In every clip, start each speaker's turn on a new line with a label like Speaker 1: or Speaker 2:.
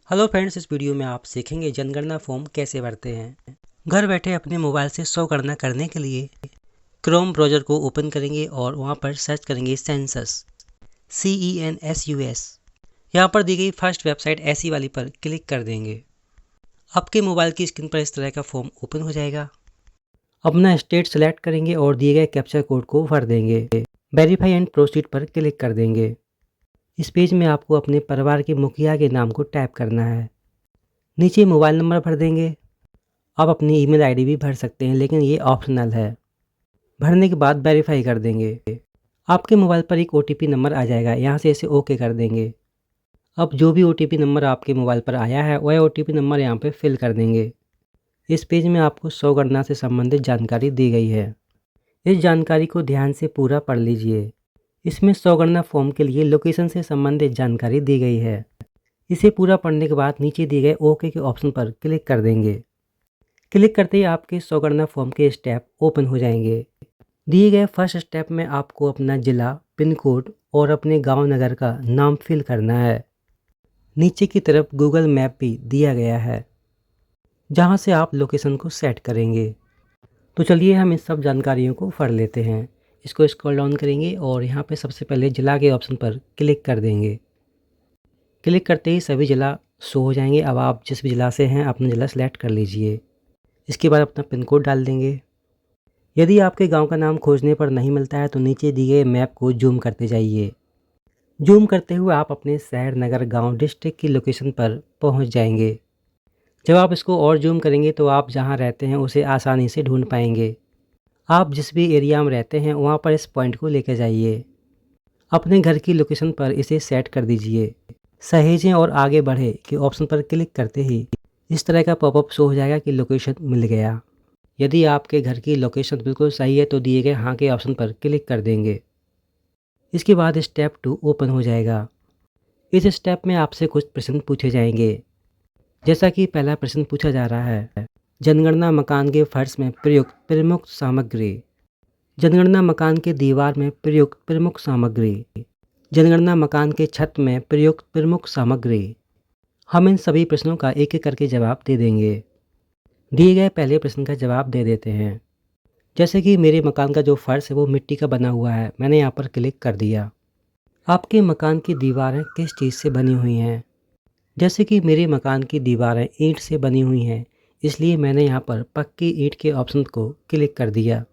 Speaker 1: Hello friends, इस video में आप सीखेंगे जनगणना फॉर्म कैसे भरते हैं। घर बैठे अपने मोबाइल से सौ गणना करने के लिए क्रोम ब्राउज़र को ओपन करेंगे और वहां पर सर्च करेंगे सेंसस CENSUS। यहाँ पर दी गई फर्स्ट वेबसाइट ऐसी वाली पर क्लिक कर देंगे। आपके मोबाइल की स्क्रीन पर इस तरह का फॉर्म ओपन हो जाएगा। अपना स्टेट सेलेक्ट करेंगे और दिए गए कैप्चा कोड को भर देंगे। वेरीफाई एंड प्रोसीड पर क्लिक कर देंगे। इस पेज में आपको अपने परिवार के मुखिया के नाम को टाइप करना है। नीचे मोबाइल नंबर भर देंगे। आप अपनी ईमेल आईडी भी भर सकते हैं, लेकिन ये ऑप्शनल है। भरने के बाद वेरीफाई कर देंगे। आपके मोबाइल पर एक OTP नंबर आ जाएगा, यहाँ से इसे ओके कर देंगे। अब जो भी OTP नंबर आपके मोबाइल पर आया है वह OTP नंबर यहाँ पे फिल कर देंगे। इस पेज में आपको सौ गणना से संबंधित जानकारी दी गई है। इस जानकारी को ध्यान से पूरा पढ़ लीजिए। इसमें सौ गणना फॉर्म के लिए लोकेशन से संबंधित जानकारी दी गई है। इसे पूरा पढ़ने के बाद नीचे दिए गए ओके के ऑप्शन पर क्लिक कर देंगे। क्लिक करते ही आपके सौ गणना फॉर्म के स्टेप ओपन हो जाएंगे। दिए गए फर्स्ट स्टेप में आपको अपना जिला, पिन कोड और अपने गांव नगर का नाम फिल करना है। नीचे की तरफ गूगल मैप भी दिया गया है, जहां से आप लोकेशन को सेट करेंगे। तो चलिए हम इस सब जानकारियों को पढ़ लेते हैं। इसको स्क्रॉल डाउन करेंगे और यहाँ पे सबसे पहले जिला के ऑप्शन पर क्लिक कर देंगे। क्लिक करते ही सभी जिला शो हो जाएंगे। अब आप जिस भी जिला से हैं अपना जिला सेलेक्ट कर लीजिए। इसके बाद अपना पिन कोड डाल देंगे। यदि आपके गांव का नाम खोजने पर नहीं मिलता है तो नीचे दिए गए मैप को जूम करते जाइए। जूम करते हुए आप अपने शहर, नगर, गांव, डिस्ट्रिक्ट की लोकेशन पर पहुंच जाएंगे। जब आप इसको और जूम करेंगे तो आप जहां रहते हैं उसे आसानी से ढूंढ पाएंगे। आप जिस भी एरिया में रहते हैं वहां पर इस पॉइंट को लेकर जाइए। अपने घर की लोकेशन पर इसे सेट कर दीजिए। सहेजें और आगे बढ़े के ऑप्शन पर क्लिक करते ही इस तरह का पॉपअप शो हो जाएगा कि लोकेशन मिल गया। यदि आपके घर की लोकेशन बिल्कुल सही है तो दिए गए हाँ के ऑप्शन पर क्लिक कर देंगे। इसके बाद स्टेप 2 ओपन हो जाएगा। इस स्टेप में आपसे कुछ प्रश्न पूछे जाएंगे। जैसा कि पहला प्रश्न पूछा जा रहा है, जनगणना मकान के फर्श में प्रयुक्त प्रमुख सामग्री। जनगणना मकान के दीवार में प्रयुक्त प्रमुख सामग्री। जनगणना मकान के छत में प्रयुक्त प्रमुख सामग्री। हम इन सभी प्रश्नों का एक एक करके जवाब दे देंगे। दिए गए पहले प्रश्न का जवाब दे देते हैं। जैसे कि मेरे मकान का जो फर्श है वो मिट्टी का बना हुआ है, मैंने यहाँ पर क्लिक कर दिया। आपके मकान की दीवारें किस चीज़ से बनी हुई हैं? जैसे कि मेरे मकान की दीवारें ईंट से बनी हुई हैं, इसलिए मैंने यहाँ पर पक्की ईंट के ऑप्शन को क्लिक कर दिया।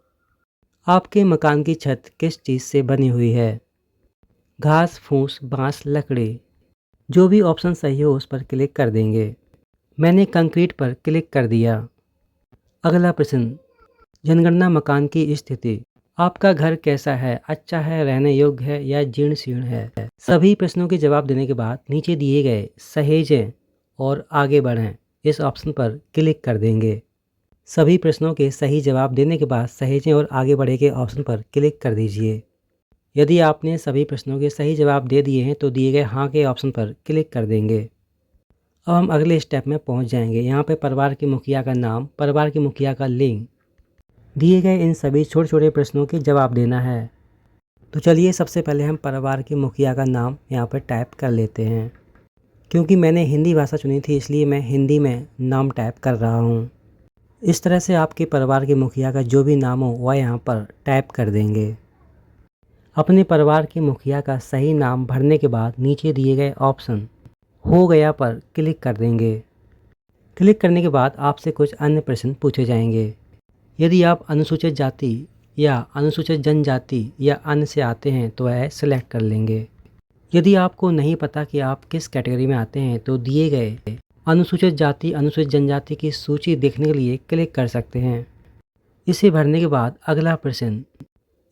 Speaker 1: आपके मकान की छत किस चीज़ से बनी हुई है? घास, फूस, बांस, लकड़ी। जो भी ऑप्शन सही हो उस पर क्लिक कर देंगे। मैंने कंक्रीट पर क्लिक कर दिया। अगला प्रश्न, जनगणना मकान की स्थिति। आपका घर कैसा है? अच्छा है, रहने योग्य है या जीर्ण शीर्ण है? सभी प्रश्नों के जवाब देने के बाद नीचे दिए गए सहेजें और आगे बढ़ें इस ऑप्शन पर क्लिक कर देंगे। सभी प्रश्नों के सही जवाब देने के बाद सहेजें और आगे बढ़े के ऑप्शन पर क्लिक कर दीजिए। यदि आपने सभी प्रश्नों के सही जवाब दे दिए हैं तो दिए गए हाँ के ऑप्शन पर क्लिक कर देंगे। अब हम अगले स्टेप में पहुंच जाएंगे। यहाँ पे परिवार के मुखिया का नाम, परिवार के मुखिया का लिंग, दिए गए इन सभी छोटे छोटे प्रश्नों के जवाब देना है। तो चलिए सबसे पहले हम परिवार के मुखिया का नाम यहाँ पर टाइप कर लेते हैं। क्योंकि मैंने हिंदी भाषा चुनी थी इसलिए मैं हिंदी में नाम टाइप कर रहा हूँ। इस तरह से आपके परिवार के मुखिया का जो भी नाम हो वह यहाँ पर टाइप कर देंगे। अपने परिवार के मुखिया का सही नाम भरने के बाद नीचे दिए गए ऑप्शन हो गया पर क्लिक कर देंगे। क्लिक करने के बाद आपसे कुछ अन्य प्रश्न पूछे जाएंगे। यदि आप अनुसूचित जाति या अनुसूचित जनजाति या अन्य से आते हैं तो वह सिलेक्ट कर लेंगे। यदि आपको नहीं पता कि आप किस कैटेगरी में आते हैं तो दिए गए अनुसूचित जाति, अनुसूचित जनजाति की सूची देखने के लिए क्लिक कर सकते हैं। इसे भरने के बाद अगला प्रश्न,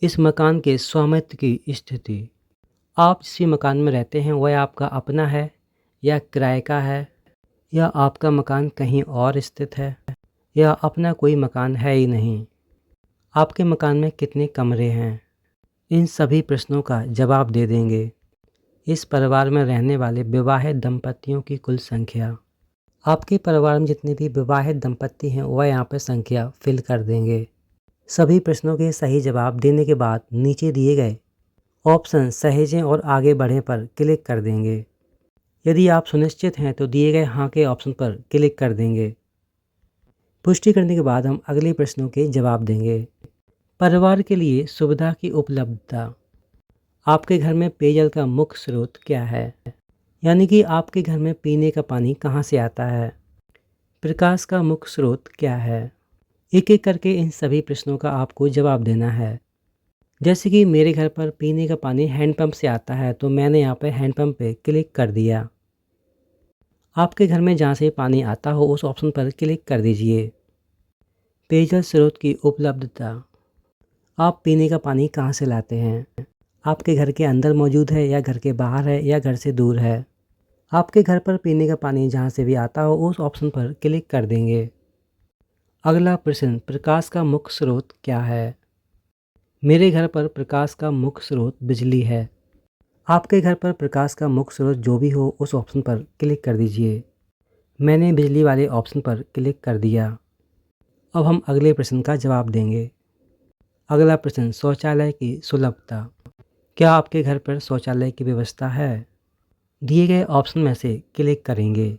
Speaker 1: इस मकान के स्वामित्व की स्थिति। आप जिस भी मकान में रहते हैं वह आपका अपना है या किराए का है, या आपका मकान कहीं और स्थित है, या अपना कोई मकान है ही नहीं। आपके मकान में कितने कमरे हैं? इन सभी प्रश्नों का जवाब दे देंगे। इस परिवार में रहने वाले विवाहित दंपतियों की कुल संख्या। आपके परिवार में जितने भी विवाहित दंपति हैं वह यहाँ पर संख्या फिल कर देंगे। सभी प्रश्नों के सही जवाब देने के बाद नीचे दिए गए ऑप्शन सहेजें और आगे बढ़ें पर क्लिक कर देंगे। यदि आप सुनिश्चित हैं तो दिए गए हाँ के ऑप्शन पर क्लिक कर देंगे। पुष्टि करने के बाद हम अगले प्रश्नों के जवाब देंगे। परिवार के लिए सुविधा की उपलब्धता। आपके घर में पेयजल का मुख्य स्रोत क्या है? यानी कि आपके घर में पीने का पानी कहाँ से आता है? प्रकाश का मुख्य स्रोत क्या है? एक एक करके इन सभी प्रश्नों का आपको जवाब देना है। जैसे कि मेरे घर पर पीने का पानी हैंडपंप से आता है, तो मैंने यहाँ पे हैंडपंप पे क्लिक कर दिया। आपके घर में जहाँ से पानी आता हो उस ऑप्शन पर क्लिक कर दीजिए। पेयजल स्रोत की उपलब्धता। आप पीने का पानी कहाँ से लाते हैं? आपके घर के अंदर मौजूद है या घर के बाहर है या घर से दूर है? आपके घर पर पीने का पानी जहाँ से भी आता हो उस ऑप्शन पर क्लिक कर देंगे। अगला प्रश्न, प्रकाश का मुख्य स्रोत क्या है? मेरे घर पर प्रकाश का मुख्य स्रोत बिजली है। आपके घर पर प्रकाश का मुख्य स्रोत जो भी हो उस ऑप्शन पर क्लिक कर दीजिए। मैंने बिजली वाले ऑप्शन पर क्लिक कर दिया। अब हम अगले प्रश्न का जवाब देंगे। अगला प्रश्न, शौचालय की सुलभता। क्या आपके घर पर शौचालय की व्यवस्था है? दिए गए ऑप्शन में से क्लिक करेंगे।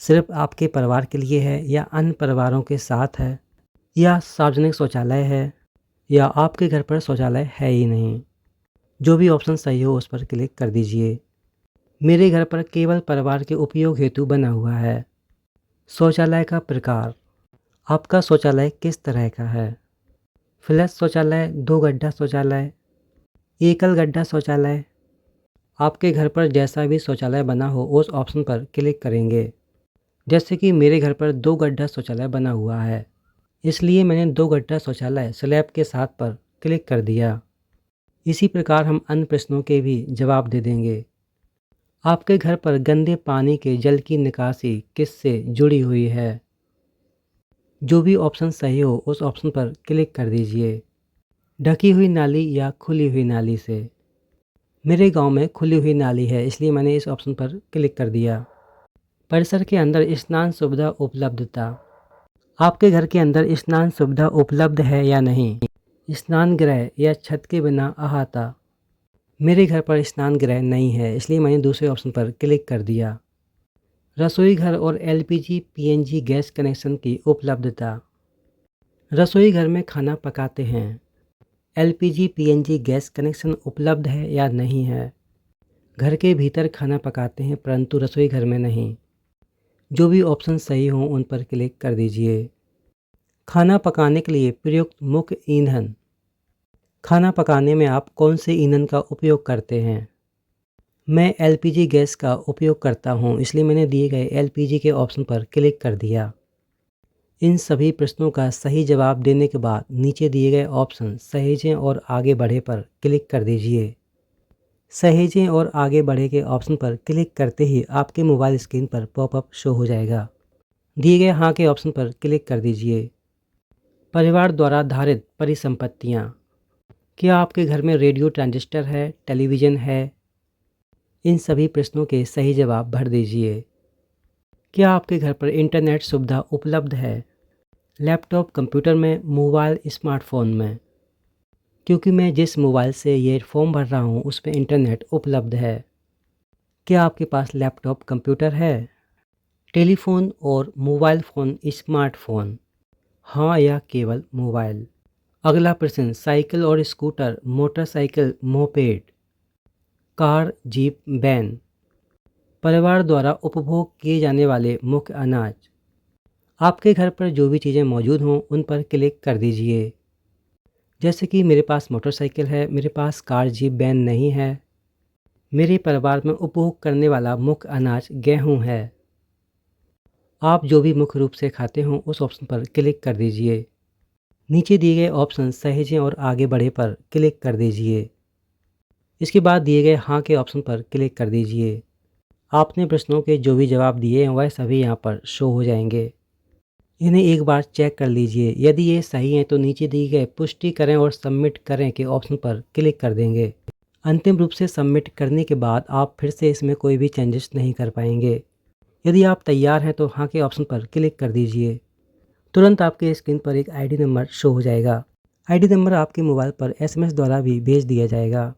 Speaker 1: सिर्फ आपके परिवार के लिए है या अन्य परिवारों के साथ है, या सार्वजनिक शौचालय है, या आपके घर पर शौचालय है ही नहीं? जो भी ऑप्शन सही हो उस पर क्लिक कर दीजिए। मेरे घर पर केवल परिवार के उपयोग हेतु बना हुआ है। शौचालय का प्रकार। आपका शौचालय किस तरह का है? फ्लैश शौचालय, दो गड्ढा शौचालय, एकल गड्ढा शौचालय। आपके घर पर जैसा भी शौचालय बना हो उस ऑप्शन पर क्लिक करेंगे। जैसे कि मेरे घर पर दो गड्ढा शौचालय बना हुआ है, इसलिए मैंने दो गड्ढा शौचालय स्लैब के साथ पर क्लिक कर दिया। इसी प्रकार हम अन्य प्रश्नों के भी जवाब दे देंगे। आपके घर पर गंदे पानी के जल की निकासी किससे जुड़ी हुई है? जो भी ऑप्शन सही हो उस ऑप्शन पर क्लिक कर दीजिए। ढकी हुई नाली या खुली हुई नाली से। मेरे गांव में खुली हुई नाली है, इसलिए मैंने इस ऑप्शन पर क्लिक कर दिया। परिसर के अंदर स्नान सुविधा उपलब्धता। आपके घर के अंदर स्नान सुविधा उपलब्ध है या नहीं? स्नान गृह या छत के बिना अहाता। मेरे घर पर स्नान गृह नहीं है, इसलिए मैंने दूसरे ऑप्शन पर क्लिक कर दिया। रसोई घर और एलपीजी पीएनजी गैस कनेक्शन की उपलब्धता। रसोई घर में खाना पकाते हैं, एलपीजी पीएनजी गैस कनेक्शन उपलब्ध है या नहीं है? घर के भीतर खाना पकाते हैं परंतु रसोई घर में नहीं। जो भी ऑप्शन सही हों उन पर क्लिक कर दीजिए। खाना पकाने के लिए प्रयुक्त मुख्य ईंधन। खाना पकाने में आप कौन से ईंधन का उपयोग करते हैं? मैं एलपीजी गैस का उपयोग करता हूं, इसलिए मैंने दिए गए एलपीजी के ऑप्शन पर क्लिक कर दिया। इन सभी प्रश्नों का सही जवाब देने के बाद नीचे दिए गए ऑप्शन सहेजें और आगे बढ़े पर क्लिक कर दीजिए। सहेजें और आगे बढ़े के ऑप्शन पर क्लिक करते ही आपके मोबाइल स्क्रीन पर पॉपअप शो हो जाएगा। दिए गए हाँ के ऑप्शन पर क्लिक कर दीजिए। परिवार द्वारा धारित परिसंपत्तियाँ। क्या आपके घर में रेडियो, ट्रांजिस्टर है, टेलीविज़न है? इन सभी प्रश्नों के सही जवाब भर दीजिए। क्या आपके घर पर इंटरनेट सुविधा उपलब्ध है? लैपटॉप, कंप्यूटर में, मोबाइल, स्मार्टफोन में? क्योंकि मैं जिस मोबाइल से ये फॉर्म भर रहा हूँ उस पर इंटरनेट उपलब्ध है। क्या आपके पास लैपटॉप, कंप्यूटर है? टेलीफोन और मोबाइल फ़ोन, स्मार्टफोन? हाँ या केवल मोबाइल? अगला प्रश्न, साइकिल और scooter, motorcycle, moped, car, jeep, van. परिवार द्वारा उपभोग किए जाने वाले मुख्य अनाज। आपके घर पर जो भी चीज़ें मौजूद हों उन पर क्लिक कर दीजिए। जैसे कि मेरे पास मोटरसाइकिल है, मेरे पास कार, जीप, वैन नहीं है। मेरे परिवार में उपभोग करने वाला मुख्य अनाज गेहूँ है। आप जो भी मुख्य रूप से खाते हों उस ऑप्शन पर क्लिक कर दीजिए। नीचे दिए गए ऑप्शन सहेजें और आगे बढ़े पर क्लिक कर दीजिए। इसके बाद दिए गए हाँ के ऑप्शन पर क्लिक कर दीजिए। आपने प्रश्नों के जो भी जवाब दिए हैं वह सभी यहाँ पर शो हो जाएंगे। इन्हें एक बार चेक कर लीजिए। यदि ये सही हैं तो नीचे दिए गए पुष्टि करें और सबमिट करें के ऑप्शन पर क्लिक कर देंगे। अंतिम रूप से सबमिट करने के बाद आप फिर से इसमें कोई भी चेंजेस नहीं कर पाएंगे। यदि आप तैयार हैं तो हाँ के ऑप्शन पर क्लिक कर दीजिए। तुरंत आपके स्क्रीन पर एक आईडी नंबर शो हो जाएगा। आईडी नंबर आपके मोबाइल पर एसएमएस द्वारा भी भेज दिया जाएगा।